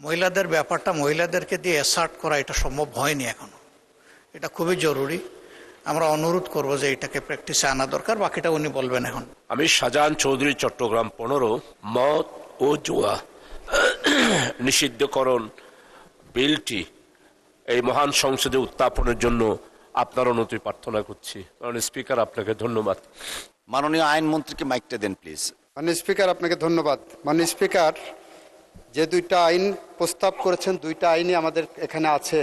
মহিলাদের ব্যাপারটা মহিলাদেরকে দিয়ে অ্যাসার্ট করা এটা সম্ভব হয়নি এখনো। এটা খুবই জরুরি। আমরা অনুরোধ করব যে এটাকে প্র্যাকটিসে আনা দরকার। বাকিটা উনি বলবেন এখন। আমি শাহজাহান চৌধুরী, চট্টগ্রাম 15, মদ ও জুয়া নিষিদ্ধকরণ বিলটি এই মহান সংসদে উত্থাপনের জন্য আপনার অনুমতি প্রার্থনা করছি। মাননীয় স্পিকার, আপনাকে ধন্যবাদ। মাননীয় আইনমন্ত্রীকে মাইকটা দেন প্লিজ। মাননীয় স্পিকার, আপনাকে ধন্যবাদ। মাননীয় স্পিকার, যে দুইটা আইন প্রস্তাব করেছেন, দুইটা আইনই আমাদের এখানে আছে।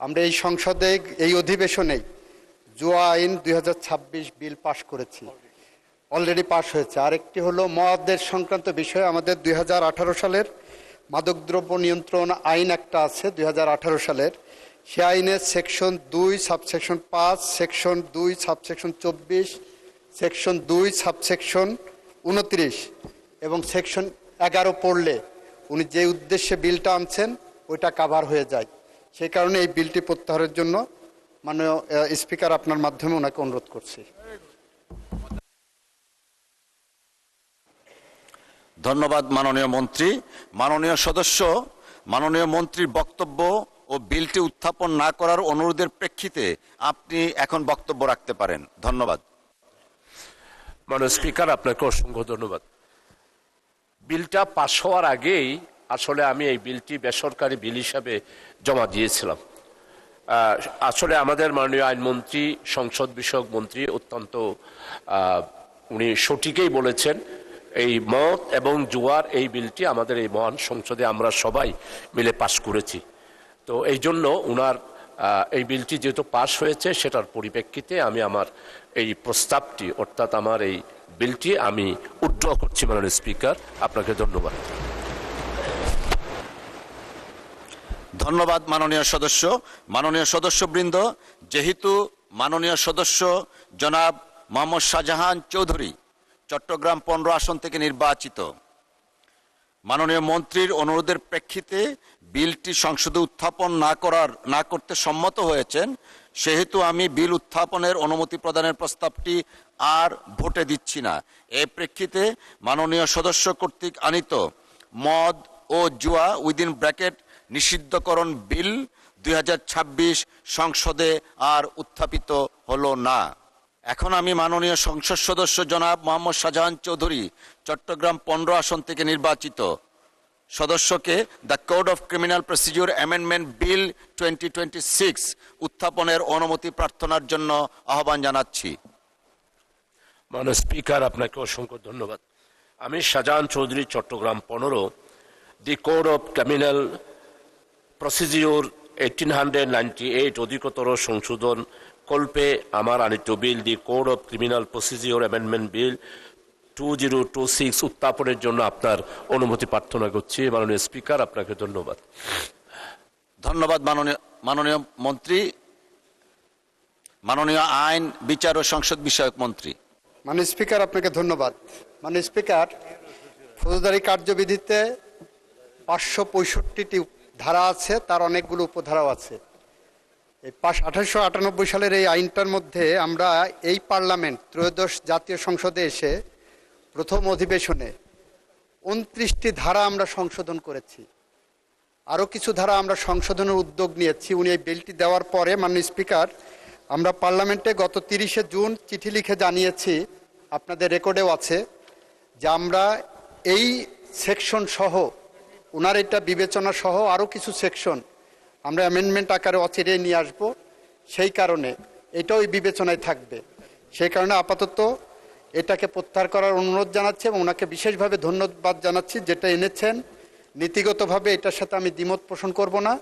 আমরা এই সংসদে এই অধিবেশনেই জুয়া আইন 2026 বিল পাশ করেছি, অলরেডি পাশ হয়েছে। আরেকটি হলো মদের সংক্রান্ত বিষয়ে আমাদের 2018 সালের মাদকদ্রব্য নিয়ন্ত্রণ আইন একটা আছে 2018 সালের। সে আইনের section 2 subsection 5, section 2 subsection 24, section 2 subsection 29 এবং সেকশন 11 পড়লে উনি যে উদ্দেশ্যে বিলটা আনছেন ওইটা কাভার হয়ে যায়। সেই কারণে এই বিলটি প্রত্যাহারের জন্য মাননীয় স্পিকার আপনার মাধ্যমে ওনাকে অনুরোধ করছি। ধন্যবাদ মাননীয় মন্ত্রী। মাননীয় সদস্য, মাননীয় মন্ত্রীর বক্তব্য ও বিলটি উত্থাপন না করার অনুরোধের প্রেক্ষিতে আপনি এখন বক্তব্য রাখতে পারেন। ধন্যবাদ। মাননীয় স্পিকার, আপনাকে অসংখ্য ধন্যবাদ। বিলটা পাশ হওয়ার আগেই আসলে আমি এই বিলটি বেসরকারি বিল হিসাবে জমা দিয়েছিলাম। আসলে আমাদের মাননীয় আইনমন্ত্রী, সংসদ বিষয়ক মন্ত্রী অত্যন্ত উনি সঠিকই বলেছেন। এই মদ এবং জুয়ার এই বিলটি আমাদের এই মহান সংসদে আমরা সবাই মিলে পাশ করেছি। তো এই জন্য উনার এই বিলটি যেহেতু পাশ হয়েছে সেটার পরিপ্রেক্ষিতে আমি আমার এই প্রস্তাবটি, অর্থাৎ আমার এই বিলটি আমি উইথড্র করছি। মাননীয় স্পিকার, আপনাকে ধন্যবাদ। ধন্যবাদ মাননীয় সদস্য। মাননীয় সদস্যবৃন্দ, যেহেতু মাননীয় সদস্য জনাব মোহাম্মদ শাহজাহান চৌধুরী চট্টগ্রাম 15 আসন থেকে নির্বাচিত, মাননীয় মন্ত্রীর অনুরোধের প্রেক্ষিতে বিলটি সংসদে উত্থাপন না করতে সম্মত হয়েছেন, সেহেতু আমি বিল উত্থাপনের অনুমতি প্রদানের প্রস্তাবটি আর ভোটে দিচ্ছি না। এই প্রেক্ষিতে মাননীয় সদস্য কর্তৃক আনিত মদ ও জুয়া উইদিন ব্র্যাকেট নিষিদ্ধকরণ বিল 2026 সংসদে আর উত্থাপিত হলো না। এখন আমি মাননীয় সংসদ সদস্য জনাব মোহাম্মদ শাহজাহান চৌধুরী চট্টগ্রাম 15 আসন থেকে নির্বাচিত সদস্যকে the code of criminal procedure amendment bill 2026 উত্থাপনের অনুমতি প্রার্থনার জন্য আহ্বান জানাচ্ছি। মাননীয় স্পিকার, আপনাকে অসংখ্য ধন্যবাদ। আমি Shahjahan Chowdhury Chattogram 15 the code of criminal procedure 1898 অধিকতর সংশোধন কল্পে আমার আনিত bill the code of criminal procedure amendment bill 2026 উত্থাপনের জন্য আপনার অনুমতি প্রার্থনা করছি। মাননীয় স্পিকার, আপনাকে ধন্যবাদ। ধন্যবাদ মাননীয় মন্ত্রী। মাননীয় আইন, বিচার ও সংসদ বিষয়ক মন্ত্রী। মাননীয় স্পিকার, আপনাকে ধন্যবাদ। মাননীয় স্পিকার, ফৌজদারি কার্যবিধিতে 565টি ধারা আছে, তার অনেকগুলো উপধারাও আছে। এই 1898 সালের এই আইনটার মধ্যে আমরা এই পার্লামেন্ট ত্রয়োদশ জাতীয় সংসদে এসে প্রথম অধিবেশনে 29টি ধারা আমরা সংশোধন করেছি। আরও কিছু ধারা আমরা সংশোধনের উদ্যোগ নিয়েছি। উনি এই বিলটি দেওয়ার পরে মাননীয় স্পিকার, আমরা পার্লামেন্টে গত 30শে জুন চিঠি লিখে জানিয়েছি, আপনাদের রেকর্ডেও আছে, যে আমরা এই সেকশন সহ, ওনার এটা বিবেচনা সহ আরও কিছু সেকশন আমরা অ্যামেন্ডমেন্ট আকারে অচিরেই নিয়ে আসব। সেই কারণে এটাও এই বিবেচনায় থাকবে। সেই কারণে আপাতত এটাকে প্রত্যাহার করার অনুরোধ জানাচ্ছি এবং ওনাকে বিশেষভাবে ধন্যবাদ জানাচ্ছি যেটা এনেছেন। নীতিগতভাবে এটার সাথে আমি দ্বিমত পোষণ করব না,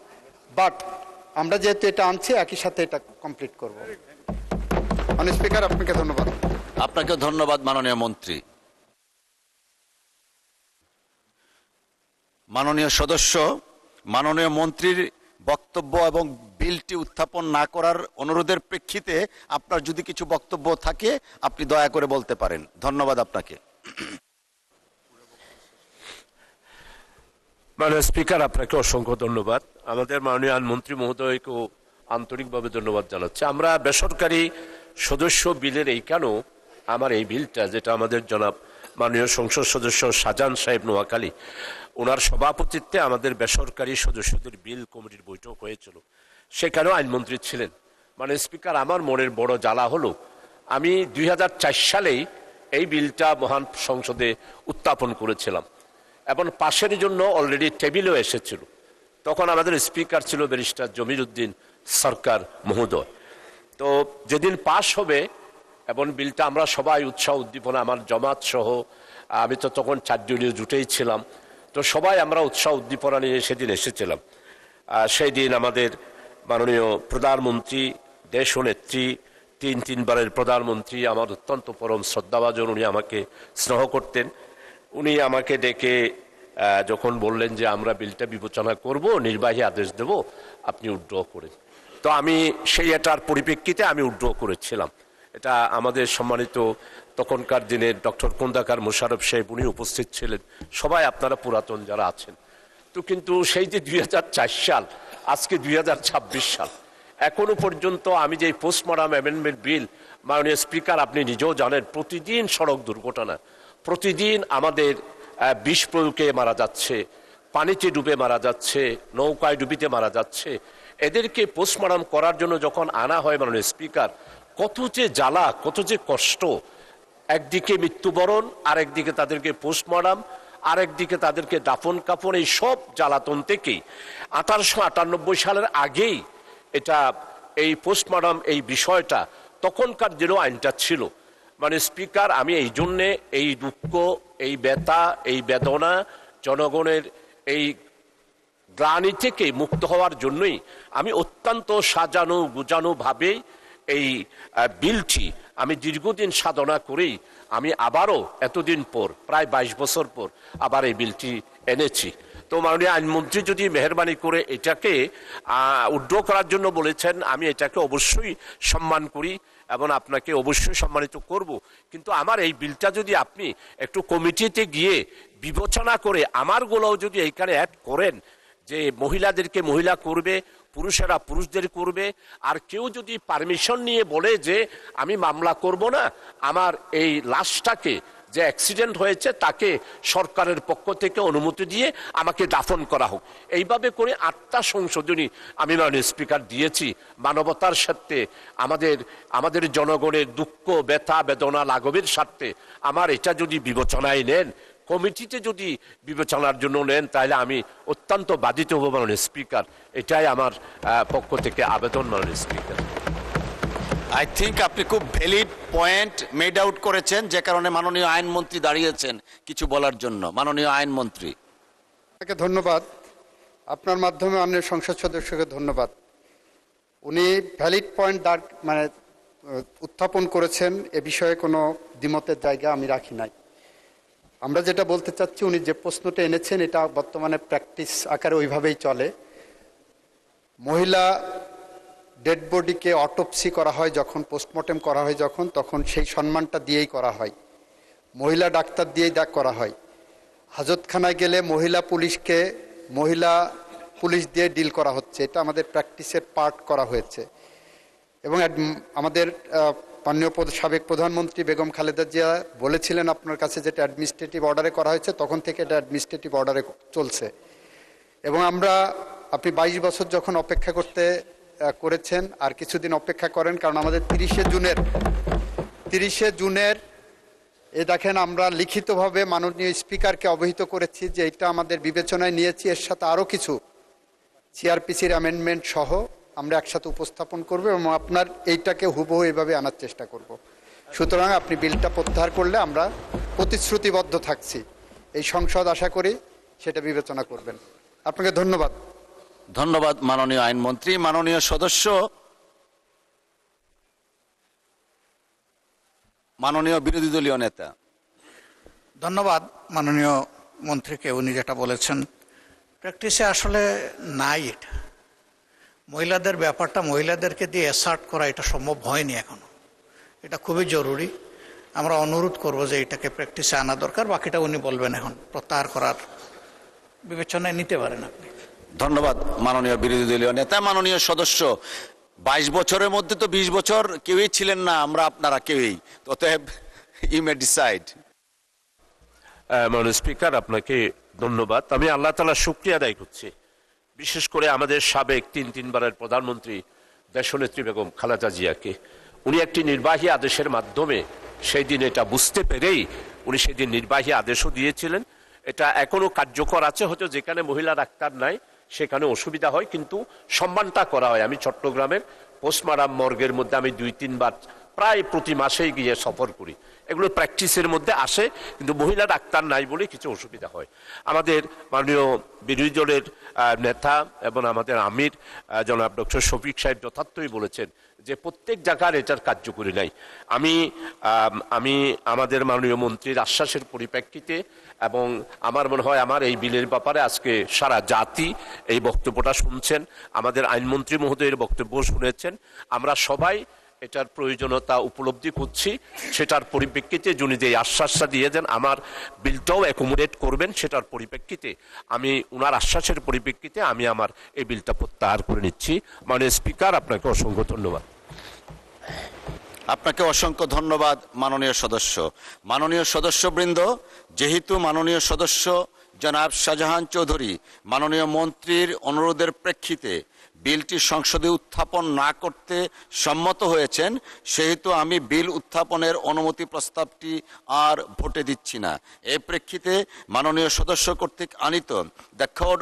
বাট আমরা যেহেতু এটা আনছি একই সাথে এটা কমপ্লিট করব। মাননীয় স্পিকার, আপনাকে ধন্যবাদ। আপনাকে ধন্যবাদ মাননীয় মন্ত্রী। মাননীয় সদস্য, মাননীয় মন্ত্রীর বক্তব্য এবং বিলটি উত্থাপন না করার অনুরোধের প্রেক্ষিতে আপনার যদি কিছু বক্তব্য থাকে আপনি দয়া করে বলতে পারেন। ধন্যবাদ আপনাকে। মাননীয় স্পিকার, আপনাকে অসংখ্য ধন্যবাদ। আমাদের মাননীয় আইনমন্ত্রী মহোদয়কেও আন্তরিকভাবে ধন্যবাদ জানাচ্ছি। আমরা বেসরকারি সদস্য বিলের এইখানেও আমার এই বিলটা, যেটা আমাদের জনাব মাননীয় সংসদ সদস্য শাহজাহান সাহেব নোয়াখালী ওনার সভাপতিত্বে আমাদের বেসরকারি সদস্যদের বিল কমিটির বৈঠক হয়েছিল, সেখানেও আইনমন্ত্রী ছিলেন। মানে স্পিকার, আমার মনের বড় জ্বালা হলো আমি 2004 সালেই এই বিলটা মহান সংসদে উত্থাপন করেছিলাম এবং পাশের জন্য অলরেডি টেবিলও এসেছিল। তখন আমাদের স্পিকার ছিল ব্যারিস্টার জমির উদ্দিন সরকার মহোদয়। তো যেদিন পাশ হবে এবং বিলটা আমরা সবাই উৎসাহ উদ্দীপনা, আমার জমাত সহ, আমি তো তখন 4 দলীয় জুটেই ছিলাম, তো সবাই আমরা উৎসাহ উদ্দীপনা নিয়ে সেদিন এসেছিলাম। সেই দিন আমাদের মাননীয় প্রধানমন্ত্রী, দেশনেত্রী, 3 বারের প্রধানমন্ত্রী, আমার অত্যন্ত পরম শ্রদ্ধাভাজন, উনি আমাকে স্নেহ করতেন। উনি আমাকে ডেকে যখন বললেন যে আমরা বিলটা বিবেচনা করব, নির্বাহী আদেশ দেব, আপনি উইথড্র করেন। তো আমি সেই এটার পরিপ্রেক্ষিতে আমি উইথড্র করেছিলাম। এটা আমাদের সম্মানিত তখনকার দিনের ডক্টর খন্দকার মোশাররফ সাহেব, উনি উপস্থিত ছিলেন, সবাই আপনারা পুরাতন যারা আছেন। তো কিন্তু সেই যে 2004 সাল, আজকে 2026 সাল, এখনো পর্যন্ত আমি যে পোস্টমর্টম অ্যামেন্ডমেন্ট বিল, মাননীয় স্পিকার আপনি নিজেও জানেন, প্রতিদিন সড়ক দুর্ঘটনা, প্রতিদিন আমাদের বিষ প্রয়োগে মারা যাচ্ছে, পানিতে ডুবে মারা যাচ্ছে, নৌকায় ডুবিতে মারা যাচ্ছে। এদেরকে পোস্টমর্টম করার জন্য যখন আনা হয় মাননীয় স্পিকার, কত যে জ্বালা, কত যে কষ্ট। একদিকে মৃত্যুবরণ, আরেকদিকে তাদেরকে পোস্টমর্টম, আরেকদিকে তাদেরকে দাফন কাফন, এই সব জ্বালাতন থেকেই 1898 সালের আগেই এটা এই পোস্টমর্টম এই বিষয়টা তখনকার দিনও আইনটা ছিল। মানে স্পিকার, আমি এই জন্যে এই দুঃখ, এই ব্যথা, এই বেদনা, জনগণের এই গ্লানি থেকে মুক্ত হওয়ার জন্যই আমি অত্যন্ত সাজানো গুজানো ভাবে এই বিলটি আমি দীর্ঘদিন সাধনা করেই আমি আবারও এতদিন পর, প্রায় 22 বছর পর আবার এই বিলটি এনেছি। তো মাননীয় আইনমন্ত্রী যদি মেহরবানি করে এটাকে উইথড্র করার জন্য বলেছেন, আমি এটাকে অবশ্যই সম্মান করি এবং আপনাকে অবশ্যই সম্মানিত করব। কিন্তু আমার এই বিলটা যদি আপনি একটু কমিটিতে গিয়ে বিবেচনা করে আমারগুলোও যদি এইখানে অ্যাড করেন, যে মহিলাদেরকে মহিলা করবে, পুরুষেরা পুরুষদের করবে, আর কেউ যদি পারমিশন নিয়ে বলে যে আমি মামলা করব না, আমার এই লাশটাকে, যে অ্যাক্সিডেন্ট হয়েছে তাকে সরকারের পক্ষ থেকে অনুমতি দিয়ে আমাকে দাফন করা হোক, এইভাবে করে 8টা সংশোধনী আমি মাননীয় স্পিকার দিয়েছি মানবতার স্বার্থে, আমাদের জনগণের দুঃখ ব্যথা বেদনা লাঘবের স্বার্থে। আমার এটা যদি বিবেচনায় নেন, কমিটিতে যদি বিবেচনার জন্য নেন, তাহলে আমি অত্যন্ত বাধিত হব মাননীয় স্পিকার। এটাই আমার পক্ষ থেকে আবেদন মাননীয় স্পিকার। আই থিঙ্ক আপনি খুব ভ্যালিড পয়েন্ট মেড আউট করেছেন, যে কারণে মাননীয় আইনমন্ত্রী দাঁড়িয়েছেন কিছু বলার জন্য। মাননীয় আইনমন্ত্রী। আপনাকে ধন্যবাদ। আপনার মাধ্যমে অন্য সংসদ সদস্যকে ধন্যবাদ। উনি ভ্যালিড পয়েন্ট উত্থাপন করেছেন, এ বিষয়ে কোনো দ্বিমতের জায়গা আমি রাখি নাই। আমরা যেটা বলতে চাচ্ছি, উনি যে প্রশ্নটা এনেছেন এটা বর্তমানে প্র্যাকটিস আকারে ওইভাবেই চলে। মহিলা ডেড বডিকে অটোপসি করা হয় যখন, পোস্টমর্টেম করা হয় যখন, তখন সেই সম্মানটা দিয়েই করা হয়, মহিলা ডাক্তার দিয়েই করা হয়। হাজতখানায় গেলে মহিলা পুলিশ দিয়ে ডিল করা হচ্ছে, এটা আমাদের প্র্যাকটিসের পার্ট করা হয়েছে। এবং আমাদের মাননীয় সাবেক প্রধানমন্ত্রী বেগম খালেদা জিয়া বলেছিলেন আপনার কাছে, যেটা অ্যাডমিনিস্ট্রেটিভ অর্ডারে করা হয়েছে, তখন থেকে এটা অ্যাডমিনিস্ট্রেটিভ অর্ডারে চলছে। এবং আপনি 22 বছর যখন অপেক্ষা করেছেন, আর কিছুদিন অপেক্ষা করেন, কারণ আমাদের 30শে জুনের দেখেন আমরা লিখিতভাবে মাননীয় স্পিকারকে অবহিত করেছি যে এটা আমাদের বিবেচনায় নিয়েছি, এর সাথে আরও কিছু সিআরপিসির অ্যামেন্ডমেন্ট সহ আমরা একসাথে উপস্থাপন করব এবং আপনার এইটাকে হুবহু এইভাবে আনার চেষ্টা করব। সুতরাং আপনি বিলটা প্রত্যাহার করলে আমরা প্রতিশ্রুতিবদ্ধ থাকছি, এই সংসদ আশা করি সেটা বিবেচনা করবেন। আপনাকে ধন্যবাদ। ধন্যবাদ মাননীয় আইনমন্ত্রী। মাননীয় সদস্য, মাননীয় বিরোধী দলীয় নেতা। ধন্যবাদ মাননীয় মন্ত্রীকে, উনি যেটা বলেছেন প্র্যাকটিসে আসলে নাই। এটা মহিলাদের ব্যাপারটা, মহিলাদেরকে দিয়ে অ্যাসার্ট করা এটা সম্ভব হয়নি এখনো। এটা খুবই জরুরি। আমরা অনুরোধ করব যে এটাকে প্র্যাকটিসে আনা দরকার। বাকিটা উনি বলবেন, এখন প্রত্যাহার করার বিবেচনায় নিতে পারেন আপনি। ধন্যবাদ মাননীয় বিরোধী দলীয় নেতা। মাননীয় সদস্য, 22 বছরের মধ্যে তো 20 বছর কেউই ছিলেন না, আমরা আপনারা কেউই, অতএব ইউ মে ডিসাইড। মাননীয় স্পিকার, আপনাকে ধন্যবাদ। আমি আল্লাহ তাআলার শুকরিয়া আদায় করছি, বিশেষ করে আমাদের সাবেক তিনবারের প্রধানমন্ত্রী দেশনেত্রী বেগম খালেদা জিয়াকে। উনি একটি নির্বাহী আদেশের মাধ্যমে সেই দিন এটা বুঝতে পেরেই উনি সেদিন নির্বাহী আদেশও দিয়েছিলেন। এটা এখনো কার্যকর আছে, হয়তো যেখানে মহিলা ডাক্তার নাই সেখানে অসুবিধা হয়, কিন্তু সম্মানটা করা হয়। আমি চট্টগ্রামের পোস্টমার্টাম মর্গের মধ্যে আমি 2-3 বার প্রায় প্রতি মাসেই গিয়ে সফর করি। এগুলো প্র্যাকটিসের মধ্যে আসে, কিন্তু মহিলা ডাক্তার নাই বলে কিছু অসুবিধা হয়। আমাদের মাননীয় বিরোধী দলের নেতা এবং আমাদের আমির জনাব ডক্টর শফিক সাহেব যথার্থই বলেছেন যে প্রত্যেক জায়গার এটার কার্যকরী নাই। আমি আমাদের মাননীয় মন্ত্রীর আশ্বাসের পরিপ্রেক্ষিতে এবং আমার মনে হয় আমার এই বিলের ব্যাপারে আজকে সারা জাতি এই বক্তব্যটা শুনছেন, আমাদের আইনমন্ত্রী মহোদয়ের বক্তব্য শুনেছেন, আমরা সবাই এটার প্রয়োজনীয়তা উপলব্ধি করছি। সেটার পরিপ্রেক্ষিতে যিনি যে আশ্বাসটা দিয়ে দেন আমার বিলটাও অ্যাকোমোডেট করবেন, সেটার পরিপ্রেক্ষিতে আমি ওনার আশ্বাসের পরিপ্রেক্ষিতে আমি আমার এই বিলটা প্রত্যাহার করে নিচ্ছি। মাননীয় স্পিকার, আপনাকে অসংখ্য ধন্যবাদ। আপনাকে অসংখ্য ধন্যবাদ মাননীয় সদস্য। মাননীয় সদস্যবৃন্দ, যেহেতু মাননীয় সদস্য জনাব শাহজাহান চৌধুরী মাননীয় মন্ত্রীর অনুরোধের প্রেক্ষিতে বিলটি সংসদে উত্থাপন না করতে সম্মত হয়েছেন, সেহেতু আমি বিল উত্থাপনের অনুমতি প্রস্তাবটি আর ভোটে দিচ্ছি না। এই প্রেক্ষিতে মাননীয় সদস্য কর্তৃক আনিত দ্য কোড